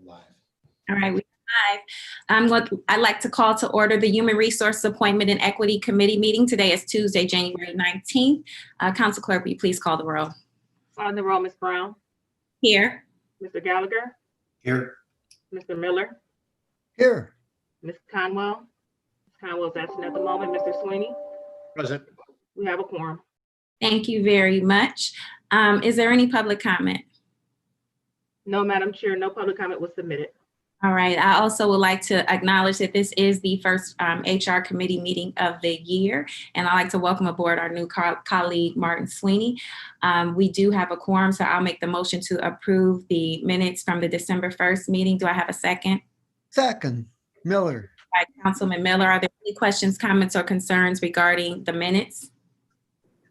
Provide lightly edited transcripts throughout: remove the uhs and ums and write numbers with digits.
live. All right, we're live. I'd like to call to order the Human Resources Appointment and Equity Committee meeting. Today is Tuesday, January 19th. Council Clerk, will you please call the roll? On the roll, Ms. Brown. Here. Mr. Gallagher. Here. Mr. Miller. Here. Ms. Conwell. Ms. Conwell's absent at the moment. Mr. Sweeney. Present. We have a quorum. Thank you very much. Is there any public comment? No, Madam Chair, no public comment was submitted. All right. I also would like to acknowledge that this is the first HR committee meeting of the year, and I'd like to welcome aboard our new colleague, Martin Sweeney. We do have a quorum, so I'll make the motion to approve the minutes from the December 1st meeting. Do I have a second? Second, Miller. All right, Councilman Miller, are there any questions, comments, or concerns regarding the minutes?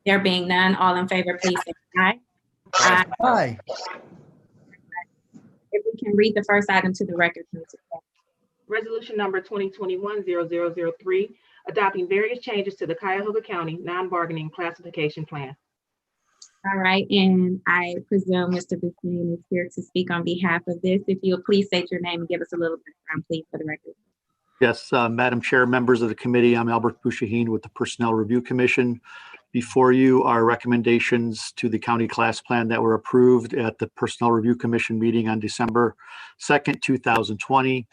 There being none, all in favor, please say aye. Aye. Aye. If we can read the first item to the record, please. Resolution number 2021-0003, adopting various changes to the Cuyahoga County non-bargaining classification plan. All right, and I presume Mr. Buchanan is here to speak on behalf of this. If you'll please state your name and give us a little background, please, for the record. Yes, Madam Chair, members of the committee, I'm Albert Bushaheen with the Personnel Review Commission. Before you are recommendations to the county class plan that were approved at the Personnel Review Commission meeting on December 2nd, 2020.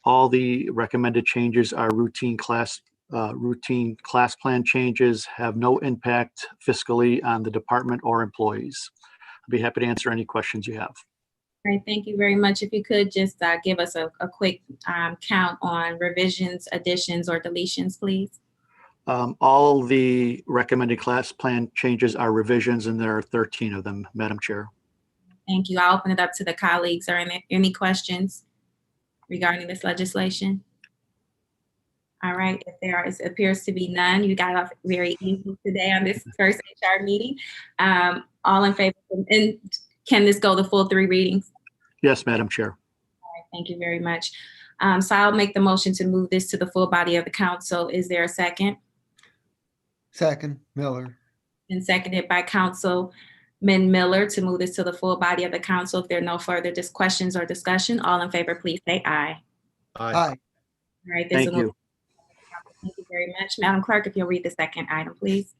All the recommended changes are routine class plan changes, have no impact fiscally on the department or employees. I'd be happy to answer any questions you have. All right, thank you very much. If you could just give us a quick count on revisions, additions, or deletions, please. All the recommended class plan changes are revisions, and there are 13 of them, Madam Chair. Thank you. I'll open it up to the colleagues. Are there any questions regarding this legislation? All right, if there is, appears to be none, you got off very easy today on this first HR meeting. All in favor, and can this go the full 3 readings? Yes, Madam Chair. All right, thank you very much. So I'll make the motion to move this to the full body of the council. Is there a second? Second, Miller. And seconded by Councilman Miller to move this to the full body of the council. If there are no further questions or discussion, all in favor, please say aye. Aye. All right. Thank you. Thank you very much. Madam Clerk, if you'll read the second item, please.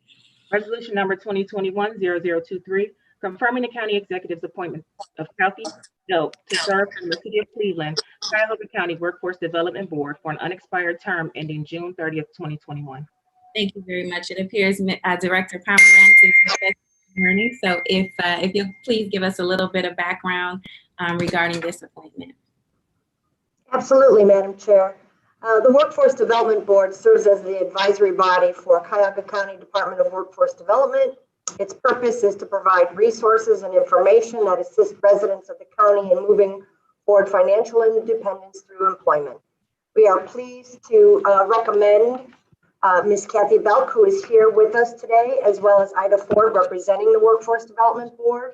Resolution number 2021-0023, confirming the county executive's appointment of Kathy Belk to serve on the City of Cleveland, Cuyahoga County Workforce Development Board for an unexpired term ending June 30th, 2021. Thank you very much. It appears Director Pomerantz is this morning. So if you'll please give us a little bit of background regarding this appointment. Absolutely, Madam Chair. The Workforce Development Board serves as the advisory body for Cuyahoga County Department of Workforce Development. Its purpose is to provide resources and information that assist residents of the county in moving forward financial independence through employment. We are pleased to recommend Ms. Kathy Belk, who is here with us today, as well as Ida Ford, representing the Workforce Development Board,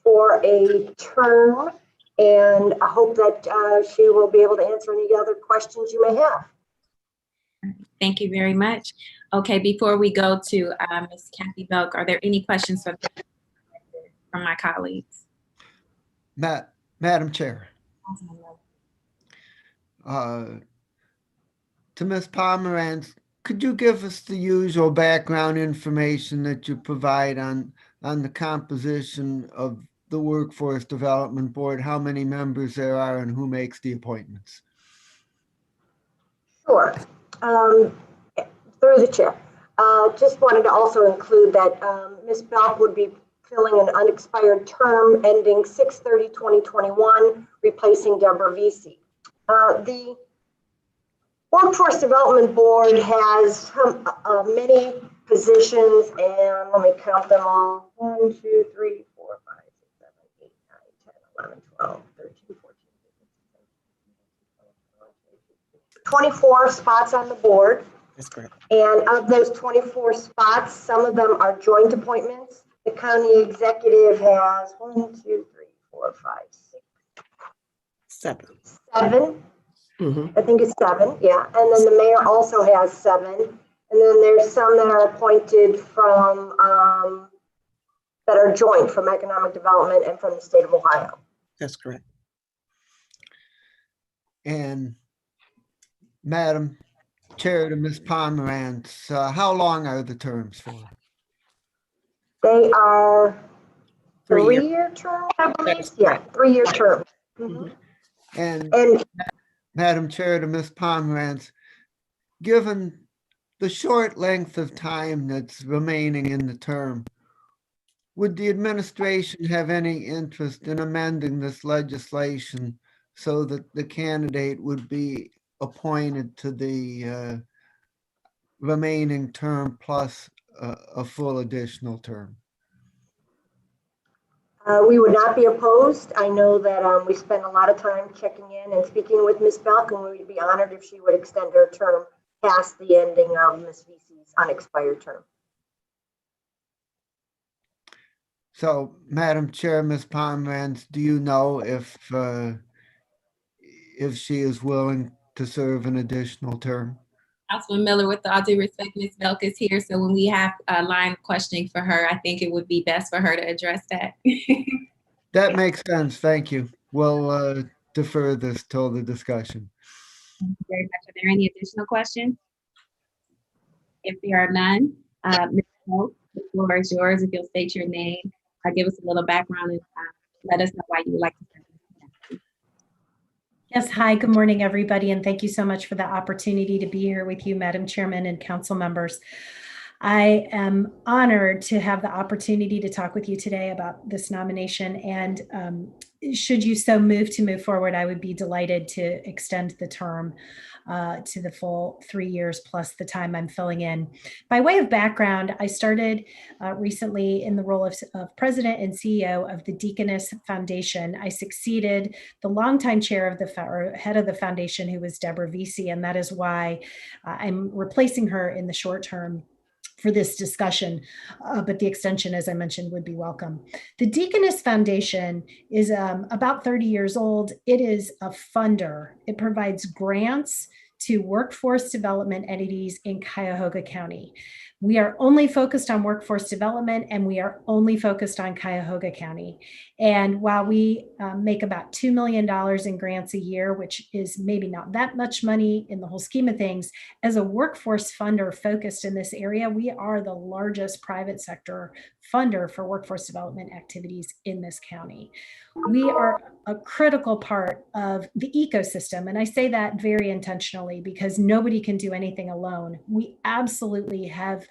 for a term, and I hope that she will be able to answer any other questions you may have. Thank you very much. Okay, before we go to Ms. Kathy Belk, are there any questions from my colleagues? Madam Chair. To Ms. Pomerantz, could you give us the usual background information that you provide on the composition of the Workforce Development Board, how many members there are and who makes the appointments? Sure. Through the chair. Just wanted to also include that Ms. Belk would be filling an unexpired term ending 6/30/2021, replacing Deborah Vesey. The Workforce Development Board has many positions, and let me count them all. 1, 2, 3, 4, 5, 6, 7, 8, 9, 10, 11, 12, 13, 14, 15, 24 spots on the board. That's correct. And of those 24 spots, some of them are joint appointments. The county executive has 1, 2, 3, 4, 5, 6, 7. I think it's 7, yeah. And then the mayor also has 7. And then there's some that are appointed from, that are joint from economic development and from the state of Ohio. That's correct. And Madam Chair to Ms. Pomerantz, how long are the terms for? They are 3 year. three-year term, I believe. Yeah, three-year term. Mhm. And And Madam Chair to Ms. Pomerantz, given the short length of time that's remaining in the term, would the administration have any interest in amending this legislation so that the candidate would be appointed to the remaining term plus a full additional term? we would not be opposed. I know that we spent a lot of time checking in and speaking with Ms. Belk, and we would be honored if she would extend her term past the ending of Ms. Vesey's unexpired term. So, Madam Chair, Ms. Pomerantz, do you know if she is willing to serve an additional term? Councilman Miller, with all due respect, Ms. Belk is here, so when we have a line of questioning for her, I think it would be best for her to address that. That makes sense. Thank you. We'll defer this till the discussion. Thank you very much. Are there any additional questions? If there are none, Ms. Belk, the floor is yours. If you'll state your name, give us a little background and let us know why you would like to serve. Yes, hi, good morning, everybody, and thank you so much for the opportunity to be here with you, Madam Chairman and council members. I am honored to have the opportunity to talk with you today about this nomination, and should you so move forward, I would be delighted to extend the term to the full 3 years plus the time I'm filling in. By way of background, I started recently in the role of president and CEO of the Deaconess Foundation. I succeeded the longtime chair of or head of the foundation, who was Deborah Vesey, and that is why I'm replacing her in the short term for this discussion, but the extension, as I mentioned, would be welcome. The Deaconess Foundation is about 30 years old. It is a funder. It provides grants to workforce development entities in Cuyahoga County. We are only focused on workforce development, and we are only focused on Cuyahoga County. And while we make about $2 million in grants a year, which is maybe not that much money in the whole scheme of things, as a workforce funder focused in this area, we are the largest private sector funder for workforce development activities in this county. We are a critical part of the ecosystem. And I say that very intentionally because nobody can do anything alone. We absolutely have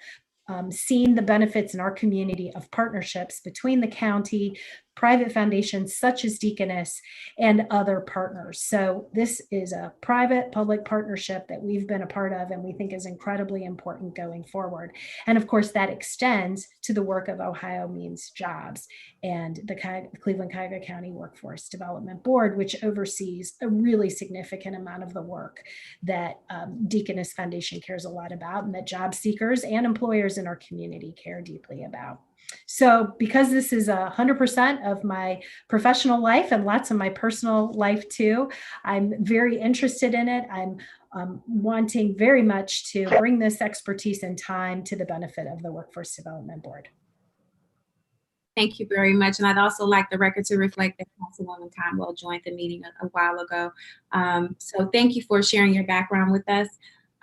seen the benefits in our community of partnerships between the county, private foundations such as Deaconess, and other partners. So this is a private-public partnership that we've been a part of and we think is incredibly important going forward. And of course, that extends to the work of Ohio Means Jobs and the Cleveland-Cuyahoga County Workforce Development Board, which oversees a really significant amount of the work that Deaconess Foundation cares a lot about and that job seekers and employers in our community care deeply about. So because this is 100% of my professional life and lots of my personal life too, I'm very interested in it. I'm wanting very much to bring this expertise and time to the benefit of the Workforce Development Board. Thank you very much. And I'd also like the record to reflect that Councilwoman Conwell joined the meeting a while ago. So thank you for sharing your background with us.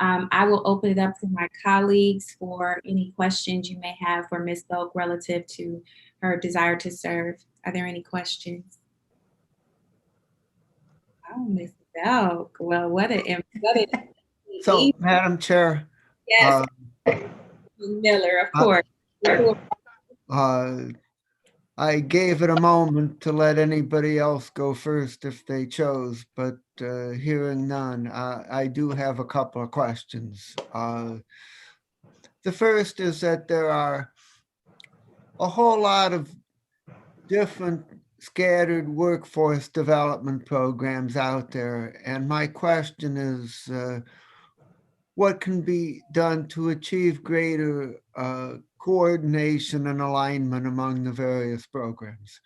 I will open it up to my colleagues for any questions you may have for Ms. Belk relative to her desire to serve. Are there any questions? Oh, Ms. Belk. Well, what a So, Madam Chair. Yes, Miller, of course. I gave it a moment to let anybody else go first if they chose, but hearing none, I do have a couple of questions. The first is that there are a whole lot of different scattered workforce development programs out there, and my question is, what can be done to achieve greater coordination and alignment among the various programs?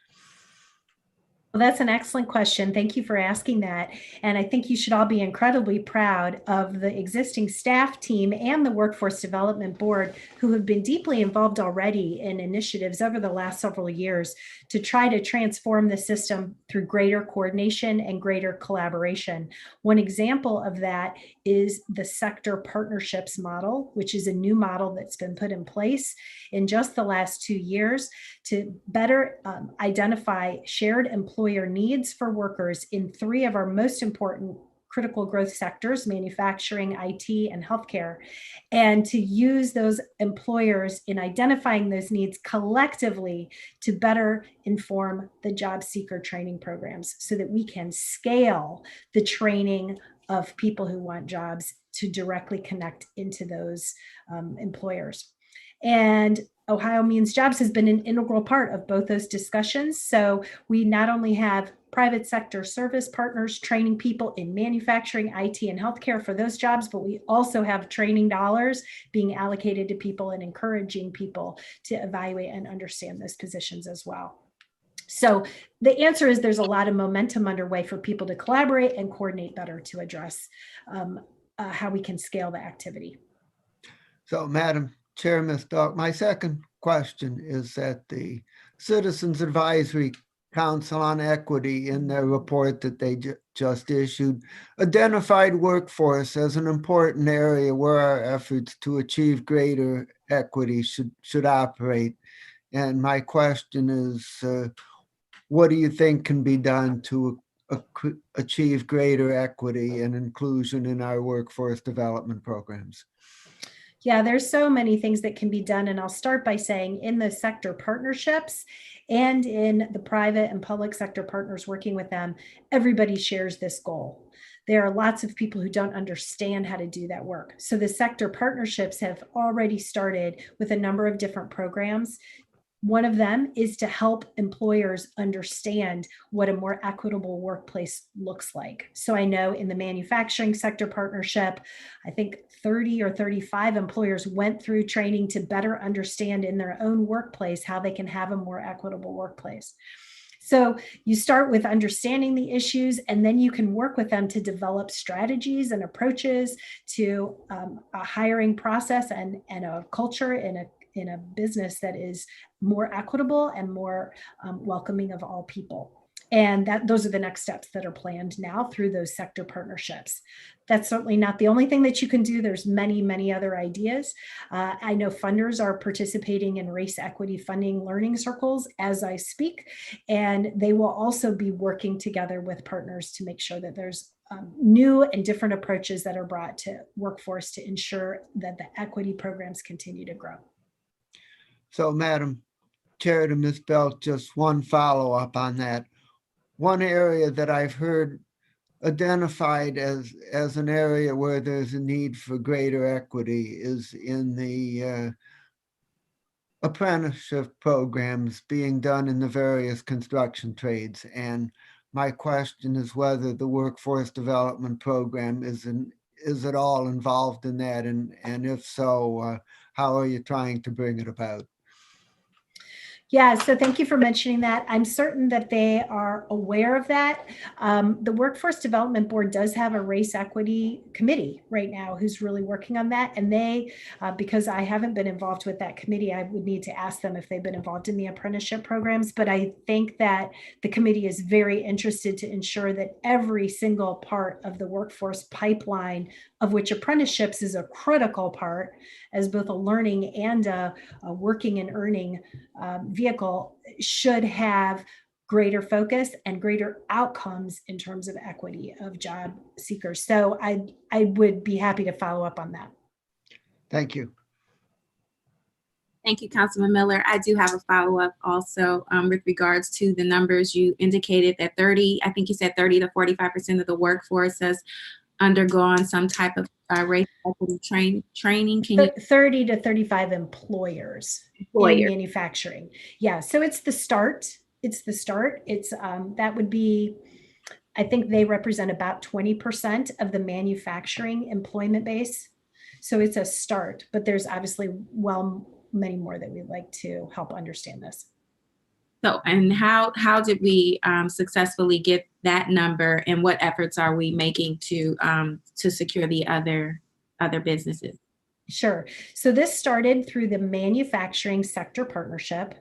Well, that's an excellent question. Thank you for asking that. And I think you should all be incredibly proud of the existing staff team and the Workforce Development Board, who have been deeply involved already in initiatives over the last several years to try to transform the system through greater coordination and greater collaboration. One example of that is the sector partnerships model, which is a new model that's been put in place in just the last 2 years to better identify shared employer needs for workers in 3 of our most important critical growth sectors, manufacturing, IT, and healthcare, and to use those employers in identifying those needs collectively to better inform the job seeker training programs so that we can scale the training of people who want jobs to directly connect into those employers. And Ohio Means Jobs has been an integral part of both those discussions. So we not only have private sector service partners training people in manufacturing, IT, and healthcare for those jobs, but we also have training dollars being allocated to people and encouraging people to evaluate and understand those positions as well. So the answer is there's a lot of momentum underway for people to collaborate and coordinate better to address how we can scale the activity. So, Madam Chair, Ms. Dahl, my second question is that the Citizens Advisory Council on Equity, in their report that they just issued, identified workforce as an important area where our efforts to achieve greater equity should operate. And my question is, what do you think can be done to achieve greater equity and inclusion in our workforce development programs? Yeah, there's so many things that can be done. And I'll start by saying in the sector partnerships and in the private and public sector partners working with them, everybody shares this goal. There are lots of people who don't understand how to do that work. So the sector partnerships have already started with a number of different programs. One of them is to help employers understand what a more equitable workplace looks like. So I know in the manufacturing sector partnership, I think 30 or 35 employers went through training to better understand in their own workplace how they can have a more equitable workplace. So you start with understanding the issues, and then you can work with them to develop strategies and approaches to a hiring process and a culture in a business that is more equitable and more welcoming of all people. And those are the next steps that are planned now through those sector partnerships. That's certainly not the only thing that you can do. There's many, many other ideas. I know funders are participating in race equity funding learning circles as I speak, and they will also be working together with partners to make sure that there's new and different approaches that are brought to workforce to ensure that the equity programs continue to grow. So, Madam Chair, to Ms. Belt, just one follow-up on that. One area that I've heard identified as an area where there's a need for greater equity is in the apprenticeship programs being done in the various construction trades. And my question is whether the workforce development program is at all involved in that, and if so, how are you trying to bring it about? Yeah, so thank you for mentioning that. I'm certain that they are aware of that. The Workforce Development Board does have a race equity committee right now who's really working on that. And they, because I haven't been involved with that committee, I would need to ask them if they've been involved in the apprenticeship programs. But I think that the committee is very interested to ensure that every single part of the workforce pipeline, of which apprenticeships is a critical part, as both a learning and a working and earning vehicle, should have greater focus and greater outcomes in terms of equity of job seekers. So I would be happy to follow up on that. Thank you. Thank you, Councilman Miller. I do have a follow-up also with regards to the numbers. You indicated that 30 to 45% of the workforce has undergone some type of race equity training. Can you 30 to 35 employers in manufacturing? Yeah, so it's the start. It's that would be, I think they represent about 20% of the manufacturing employment base. So it's a start, but there's obviously many more that we'd like to help understand this. So, and how did we successfully get that number, and what efforts are we making to secure the other businesses? Sure. So this started through the manufacturing sector partnership.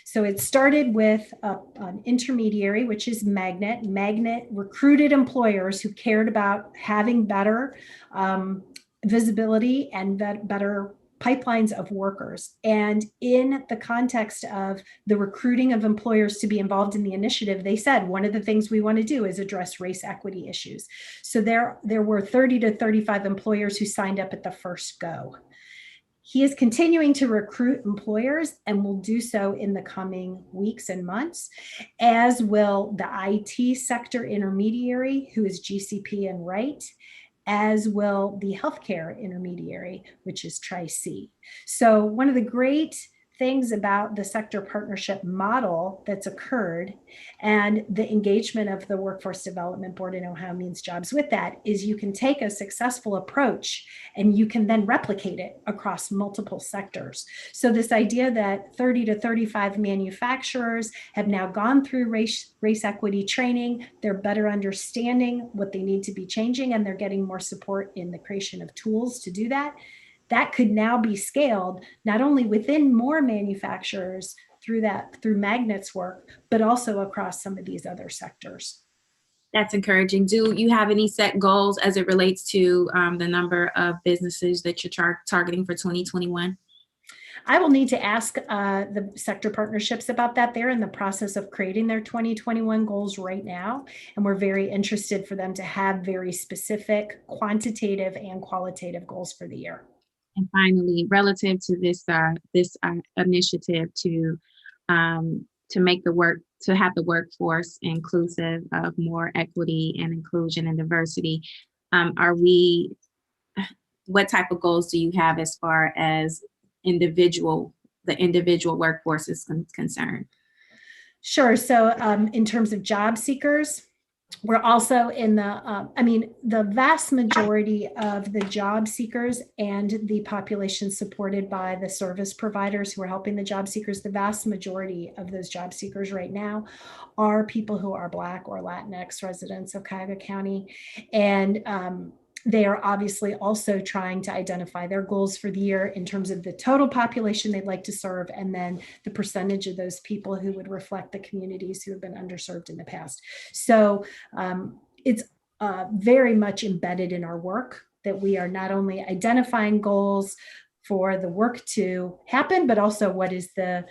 So it started with an intermediary, which is Magnet. Magnet recruited employers who cared about having better visibility and better pipelines of workers. And in the context of the recruiting of employers to be involved in the initiative, they said one of the things we want to do is address race equity issues. So there were 30 to 35 employers who signed up at the first go. He is continuing to recruit employers and will do so in the coming weeks and months, as will the IT sector intermediary, who is GCP and Wright, as will the healthcare intermediary, which is Tri-C. So one of the great things about the sector partnership model that's occurred and the engagement of the Workforce Development Board in Ohio Means Jobs with that is you can take a successful approach and you can then replicate it across multiple sectors. So this idea that 30 to 35 manufacturers have now gone through race equity training, they're better understanding what they need to be changing, and they're getting more support in the creation of tools to do that. That could now be scaled not only within more manufacturers through Magnet's work, but also across some of these other sectors. That's encouraging. Do you have any set goals as it relates to the number of businesses that you're targeting for 2021? I will need to ask the sector partnerships about that. They're in the process of creating their 2021 goals right now, and we're very interested for them to have very specific quantitative and qualitative goals for the year. And finally, relative to this initiative to make to have the workforce inclusive of more equity and inclusion and diversity, what type of goals do you have as far as the individual workforce is concerned? Sure. So in terms of job seekers, we're also in the vast majority of the job seekers and the population supported by the service providers who are helping the job seekers, the vast majority of those job seekers right now are people who are Black or Latinx residents of Cuyahoga County. And they are obviously also trying to identify their goals for the year in terms of the total population they'd like to serve, and then the percentage of those people who would reflect the communities who have been underserved in the past. So it's very much embedded in our work that we are not only identifying goals for the work to happen, but also what is the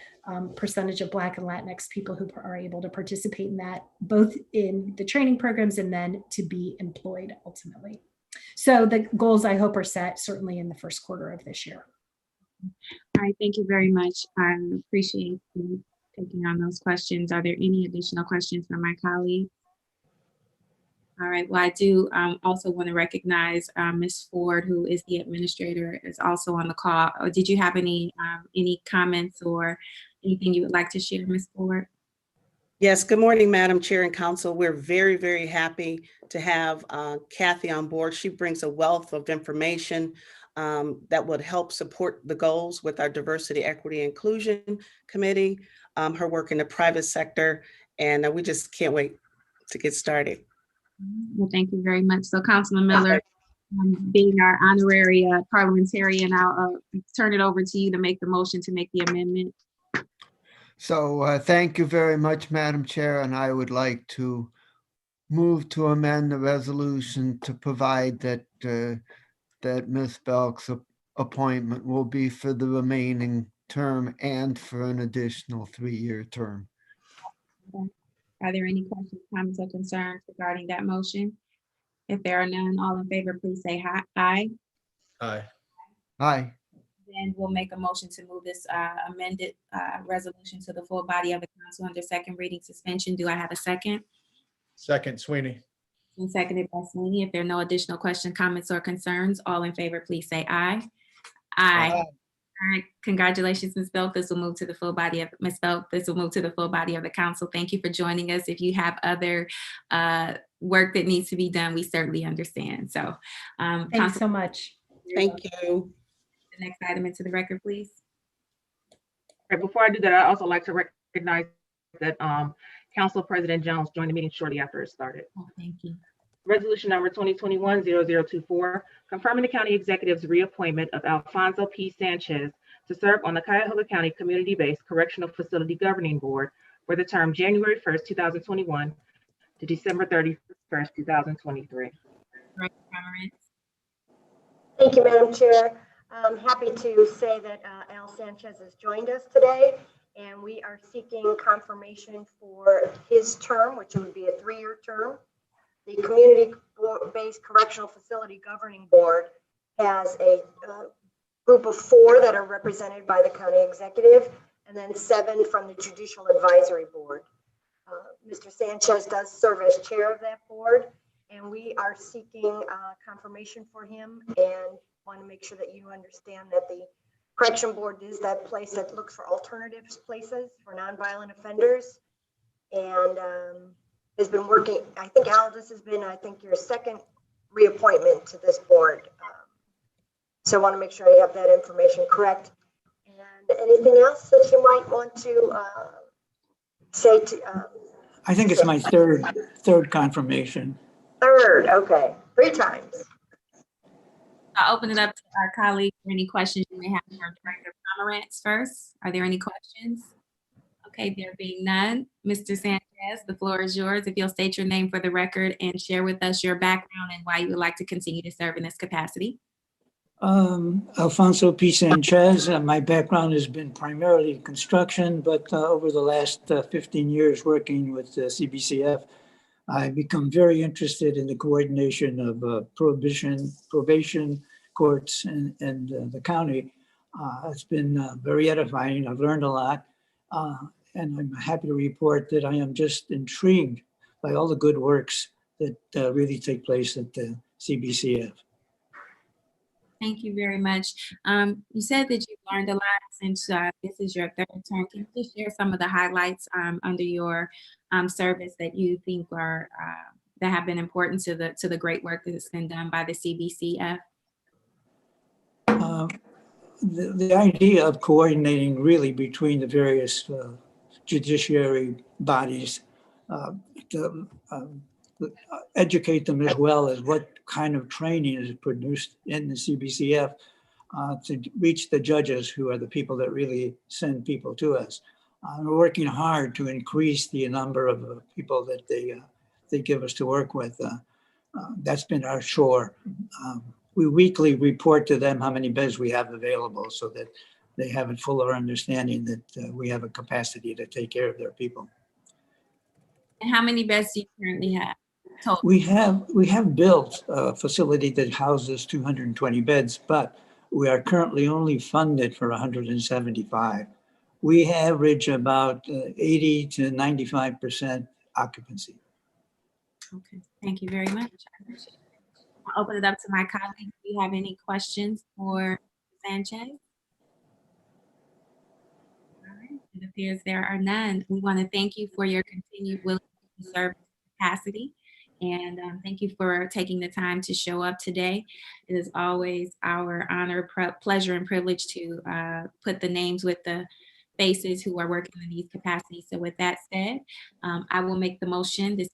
percentage of Black and Latinx people who are able to participate in that, both in the training programs and then to be employed ultimately. So the goals, I hope, are set certainly in the first quarter of this year. All right, thank you very much. I appreciate you taking on those questions. Are there any additional questions from my colleagues? All right, well, I do also want to recognize Ms. Ford, who is the administrator, is also on the call. Did you have any comments or anything you would like to share, Ms. Ford? Yes, good morning, Madam Chair and Council. We're very, very happy to have Kathy on board. She brings a wealth of information that would help support the goals with our Diversity, Equity, Inclusion Committee, her work in the private sector, and we just can't wait to get started. Well, thank you very much. So Councilman Miller, being our honorary parliamentarian, I'll turn it over to you to make the motion to make the amendment. So thank you very much, Madam Chair, and I would like to move to amend the resolution to provide that that Ms. Belk's appointment will be for the remaining term and for an additional 3-year term. Are there any questions, comments, or concerns regarding that motion? If there are none, all in favor, please say aye. Aye. Aye. Then we'll make a motion to move this amended resolution to the full body of the council under second reading suspension. Do I have a second? Second, Sweeney. And seconded by Sweeney. If there are no additional questions, comments, or concerns, all in favor, please say aye. Aye. All right, congratulations, Ms. Belk. This will move to the full body of Ms. Belk. This will move to the full body of the council. Thank you for joining us. If you have other work that needs to be done, we certainly understand. So, Thanks so much. Thank you. The next item into the record, please. Right, before I do that, I'd also like to recognize that Council President Jones joined the meeting shortly after it started. Oh, thank you. Resolution number 2021-0024, confirming the county executive's reappointment of Alfonso P. Sanchez to serve on the Cuyahoga County Community-Based Correctional Facility Governing Board for the term January 1st, 2021 to December 31st, 2023. Director Pomerantz. Thank you, Madam Chair. I'm happy to say that Al Sanchez has joined us today, and we are seeking confirmation for his term, which would be a 3-year term. The Community-Based Correctional Facility Governing Board has a group of 4 that are represented by the county executive, and then 7 from the Judicial Advisory Board. Mr. Sanchez does serve as chair of that board, and we are seeking confirmation for him, and want to make sure that you understand that the Correction Board is that place that looks for alternatives places for nonviolent offenders, and has been working. I think, Al, this has been, I think, your second reappointment to this board. So I want to make sure I have that information correct. And anything else that you might want to say to? I think it's my third confirmation. Third, okay, 3 times. I'll open it up to our colleagues for any questions you may have for Director Pomerantz first. Are there any questions? Okay, there being none, Mr. Sanchez, the floor is yours. If you'll state your name for the record and share with us your background and why you would like to continue to serve in this capacity. Alfonso P. Sanchez. My background has been primarily construction, but over the last 15 years working with CBCF, I've become very interested in the coordination of probation courts and the county. It's been very edifying. I've learned a lot. And I'm happy to report that I am just intrigued by all the good works that really take place at the CBCF. Thank you very much. You said that you've learned a lot since this is your 3rd term. Can you just share some of the highlights under your service that you think are that have been important to the great work that's been done by the CBCF? The idea of coordinating really between the various judiciary bodies to educate them as well as what kind of training is produced in the CBCF to reach the judges who are the people that really send people to us. We're working hard to increase the number of people that they give us to work with. That's been our chore. We weekly report to them how many beds we have available so that they have a fuller understanding that we have a capacity to take care of their people. And how many beds do you currently have? Total? We have built a facility that houses 220 beds, but we are currently only funded for 175. We average about 80 to 95% occupancy. Okay, thank you very much. I appreciate it. I'll open it up to my colleagues. Do you have any questions for Sanchez? All right, it appears there are none. We want to thank you for your continued willingness to serve in this capacity. And thank you for taking the time to show up today. It is always our honor, pleasure, and privilege to put the names with the faces who are working in these capacities. So with that said, I will make the motion. This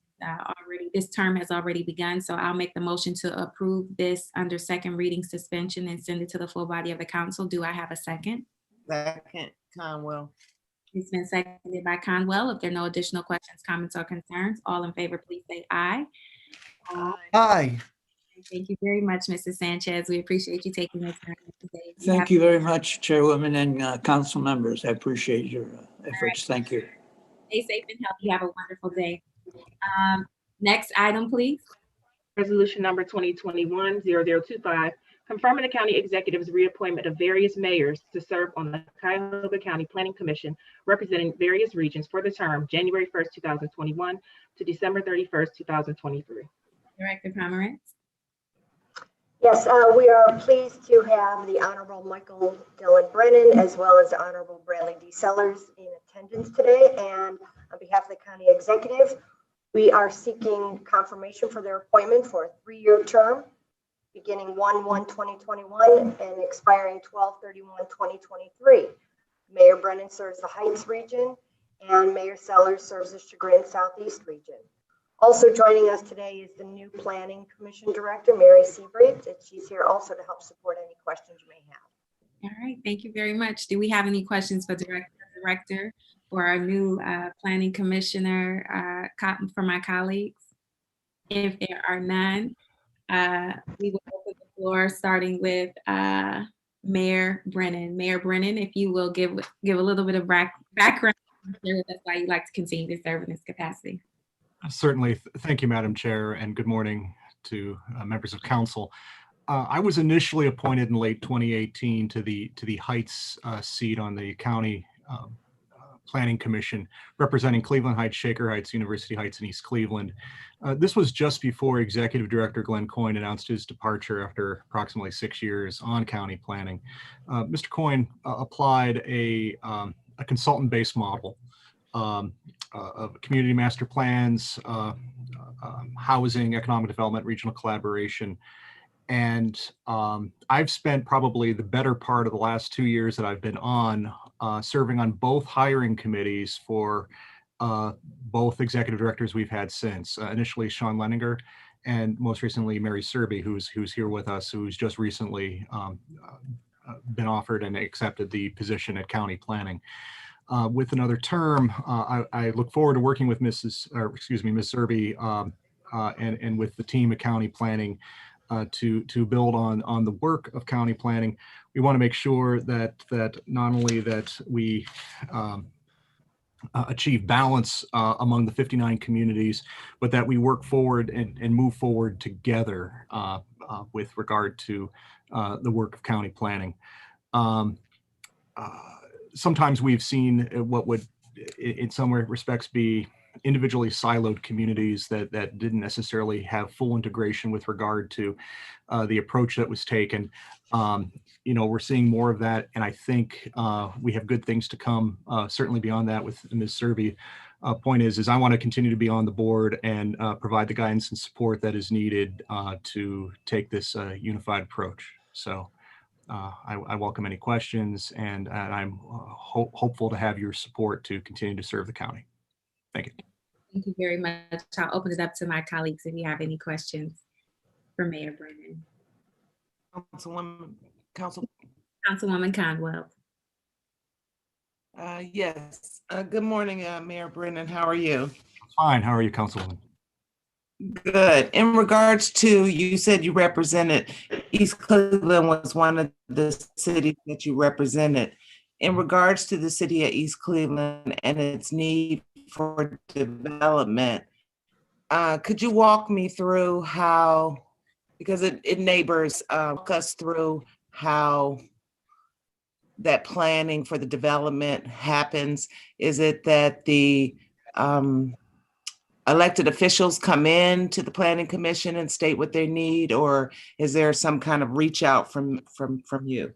term has already begun, so I'll make the motion to approve this under 2nd reading suspension and send it to the full body of the council. Do I have a second? Second, Conwell. It's been seconded by Conwell. If there are no additional questions, comments, or concerns, all in favor, please say aye. Aye. Thank you very much, Mrs. Sanchez. We appreciate you taking the time today. Thank you very much, Chairwoman and council members. I appreciate your efforts. Thank you. Stay safe and healthy. Have a wonderful day. Next item, please. Resolution number 2021-0025, confirming the county executive's reappointment of various mayors to serve on the Cuyahoga County Planning Commission, representing various regions for the term January 1st, 2021 to December 31st, 2023. Director Pomerantz. Yes, we are pleased to have the Honorable Michael Dillon Brennan as well as the Honorable Bradley D. Sellers in attendance today. And on behalf of the county executive, we are seeking confirmation for their appointment for a 3-year term, beginning 1/1/2021 and expiring 12/31/2023. Mayor Brennan serves the Heights region, and Mayor Sellers serves the Chagrin Southeast region. Also joining us today is the new Planning Commission Director, Mary Seabrave, and she's here also to help support any questions you may have. All right, thank you very much. Do we have any questions for Director or our new Planning Commissioner for my colleagues? If there are none, we will open the floor starting with Mayor Brennan. Mayor Brennan, if you will give a little bit of background, that's why you like to continue to serve in this capacity. Certainly. Thank you, Madam Chair, and good morning to members of council. I was initially appointed in late 2018 to the Heights seat on the County Planning Commission, representing Cleveland Heights, Shaker Heights, University Heights, and East Cleveland. This was just before Executive Director Glenn Coyne announced his departure after approximately 6 years on county planning. Mr. Coyne applied a consultant-based model of community master plans, housing, economic development, regional collaboration. And I've spent probably the better part of the last 2 years that I've been on serving on both hiring committees for both executive directors we've had since. Initially Sean Leninger, and most recently Mary Serby, who's here with us, who's just recently been offered and accepted the position at County Planning. With another term, I look forward to working with Ms. Serby and with the team at County Planning to build on the work of county planning. We want to make sure that not only that we achieve balance among the 59 communities, but that we work forward and move forward together with regard to the work of county planning. Sometimes we've seen what would in some respects be individually siloed communities that didn't necessarily have full integration with regard to the approach that was taken. We're seeing more of that, and I think we have good things to come, certainly beyond that with Ms. Serby. Point is I want to continue to be on the board and provide the guidance and support that is needed to take this unified approach. So I welcome any questions, and I'm hopeful to have your support to continue to serve the county. Thank you. Thank you very much. I'll open it up to my colleagues if you have any questions for Mayor Brennan. Councilwoman Conwell. Yes. Good morning, Mayor Brennan. How are you? Fine. How are you, Councilwoman? Good. In regards to, you said you represented East Cleveland was one of the cities that you represented. In regards to the city of East Cleveland and its need for development, could you walk me through how, because it neighbors, walk us through how that planning for the development happens? Is it that the elected officials come in to the planning commission and state what they need, or is there some kind of reach out from you?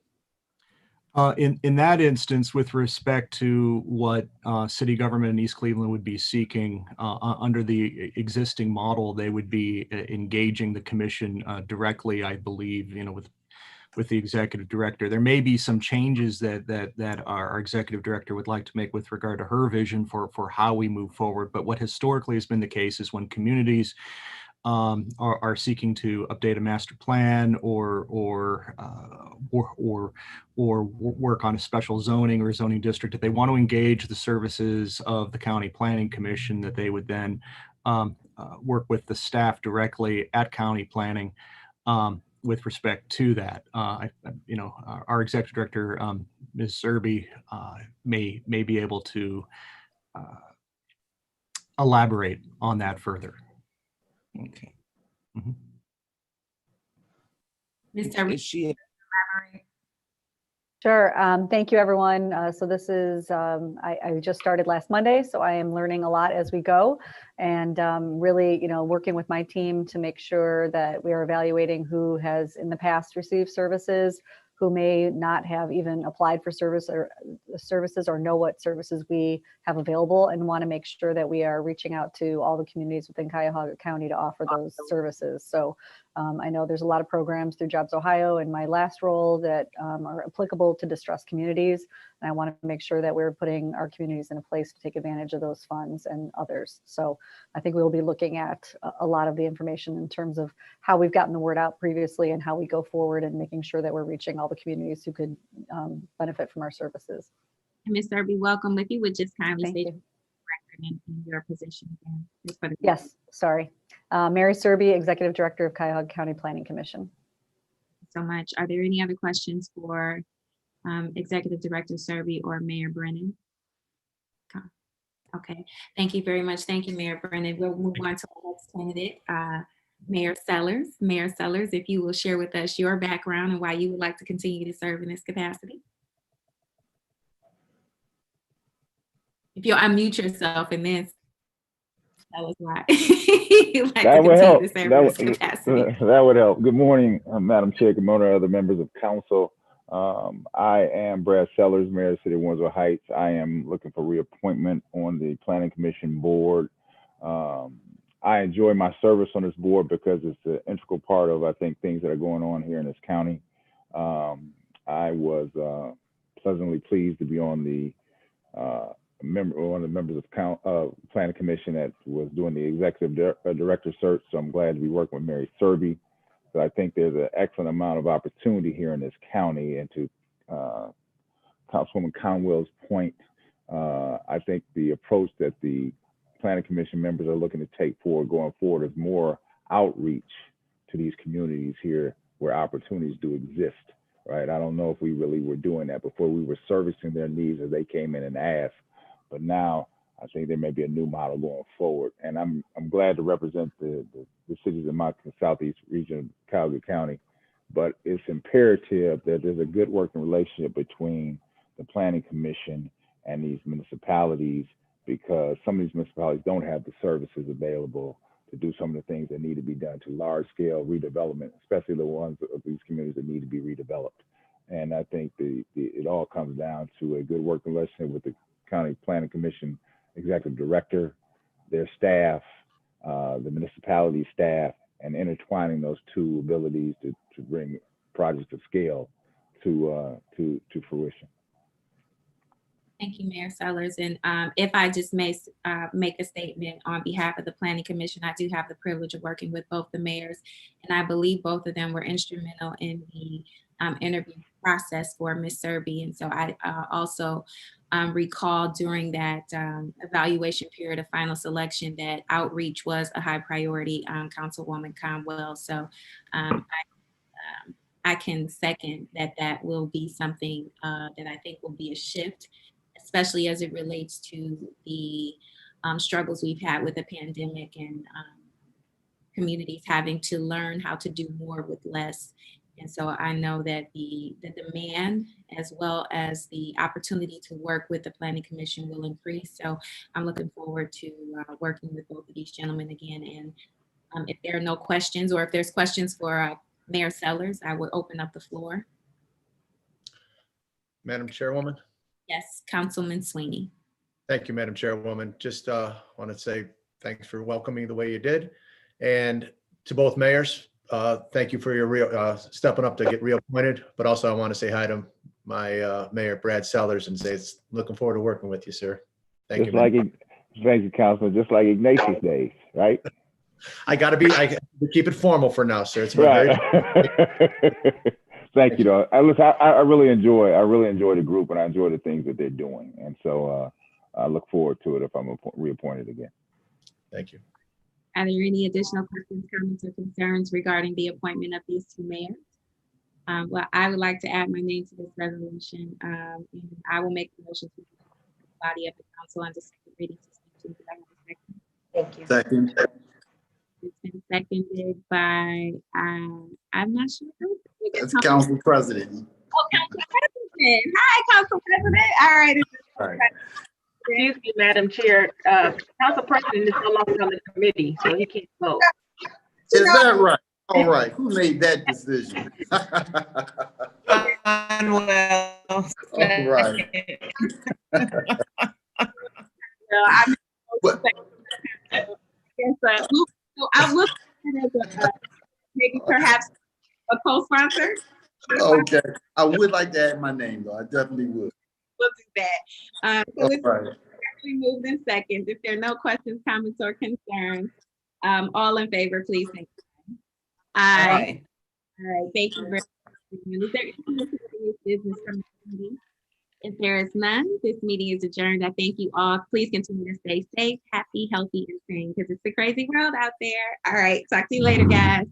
In that instance, with respect to what city government in East Cleveland would be seeking under the existing model, they would be engaging the commission directly, I believe, with the executive director. There may be some changes that our executive director would like to make with regard to her vision for how we move forward. But what historically has been the case is when communities are seeking to update a master plan or work on a special zoning or zoning district, if they want to engage the services of the County Planning Commission, that they would then work with the staff directly at County Planning with respect to that. Our executive director, Ms. Serby, may be able to elaborate on that further. Okay. Mm-hmm. Mr. Sure. Thank you, everyone. So this is, I just started last Monday, so I am learning a lot as we go, and really, working with my team to make sure that we are evaluating who has in the past received services, who may not have even applied for services or know what services we have available, and want to make sure that we are reaching out to all the communities within Cuyahoga County to offer those services. So I know there's a lot of programs through Jobs Ohio in my last role that are applicable to distressed communities. And I want to make sure that we're putting our communities in a place to take advantage of those funds and others. So I think we'll be looking at a lot of the information in terms of how we've gotten the word out previously and how we go forward and making sure that we're reaching all the communities who could benefit from our services. Ms. Serby, welcome. If you would just kindly Thank state you. in your position again. Just for the- Yes, sorry. Mary Serby, Executive Director of Cuyahoga County Planning Commission. So much. Are there any other questions for Executive Director Serby or Mayor Brennan? Okay, thank you very much. Thank you, Mayor Brennan. We'll move on to our next candidate, Mayor Sellers. Mayor Sellers, if you will share with us your background and why you would like to continue to serve in this capacity. If you'll unmute yourself and then tell us why you'd like That to would continue help. to serve in this capacity. That would help. Good morning, Madam Chair, good morning, other members of council. I am Brad Sellers, Mayor of the City of Windsor Heights. I am looking for reappointment on the Planning Commission board. I enjoy my service on this board because it's an integral part of, I think, things that are going on here in this county. I was pleasantly pleased to be on the one of the members of Planning Commission that was doing the executive director search. So I'm glad to be working with Mary Serby. So I think there's an excellent amount of opportunity here in this county. And to Councilwoman Conwell's point, I think the approach that the Planning Commission members are looking to take going forward is more outreach to these communities here where opportunities do exist, right? I don't know if we really were doing that before. We were servicing their needs as they came in and asked, but now I think there may be a new model going forward. And I'm glad to represent the cities in my southeast region of Cuyahoga County, but it's imperative that there's a good working relationship between the Planning Commission and these municipalities, because some of these municipalities don't have the services available to do some of the things that need to be done to large scale redevelopment, especially the ones of these communities that need to be redeveloped. And I think it all comes down to a good working relationship with the County Planning Commission Executive Director, their staff, the municipality staff, and intertwining those two abilities to bring projects of scale to fruition. Thank you, Mayor Sellers. And if I just may make a statement on behalf of the Planning Commission, I do have the privilege of working with both the mayors, and I believe both of them were instrumental in the interview process for Ms. Serby. And so I also recall during that evaluation period of final selection that outreach was a high priority on Councilwoman Conwell. So I can second that will be something that I think will be a shift, especially as it relates to the struggles we've had with the pandemic and communities having to learn how to do more with less. And so I know that the demand as well as the opportunity to work with the Planning Commission will increase. So I'm looking forward to working with both of these gentlemen again. And if there are no questions, or if there's questions for Mayor Sellers, I would open up the floor. Madam Chairwoman. Yes, Councilman Sweeney. Thank you, Madam Chairwoman. Just want to say thanks for welcoming the way you did. And to both mayors, thank you for your stepping up to get reappointed. But also I want to say hi to my Mayor Brad Sellers and say it's looking forward to working with you, sir. Thank you. Thank you, Councilman. Just like Ignatius days, right? I keep it formal for now, sir. It's been right. Thank you, though. I really enjoy the group, and I enjoy the things that they're doing, and so I look forward to it if I'm reappointed again. Thank you. Are there any additional questions, comments, or concerns regarding the appointment of these two mayors? Well, I would like to add my name to this resolution. And I will make the motion to the body of the council on the second reading. Thank you. Second. It's been seconded by, I'm not sure. That's Council President. Oh, Council President. Hi, Council President. All right. All right. Excuse me, Madam Chair. Council President is no longer on the committee, so he can't vote. Is that right? All right. Who made that decision? Manuel. All right. What- I will maybe perhaps a co-sponsor. Okay, I would like to add my name though. I definitely would. We'll do that. So All it's right. actually moved in second. If there are no questions, comments, or concerns, all in favor, please say aye. Aye. All right, thank you very much. Is there any other business from the committee? If there is none, this meeting is adjourned. I thank you all. Please continue to stay safe, happy, healthy, and sane because it's a crazy world out there. All right, talk to you later, guys.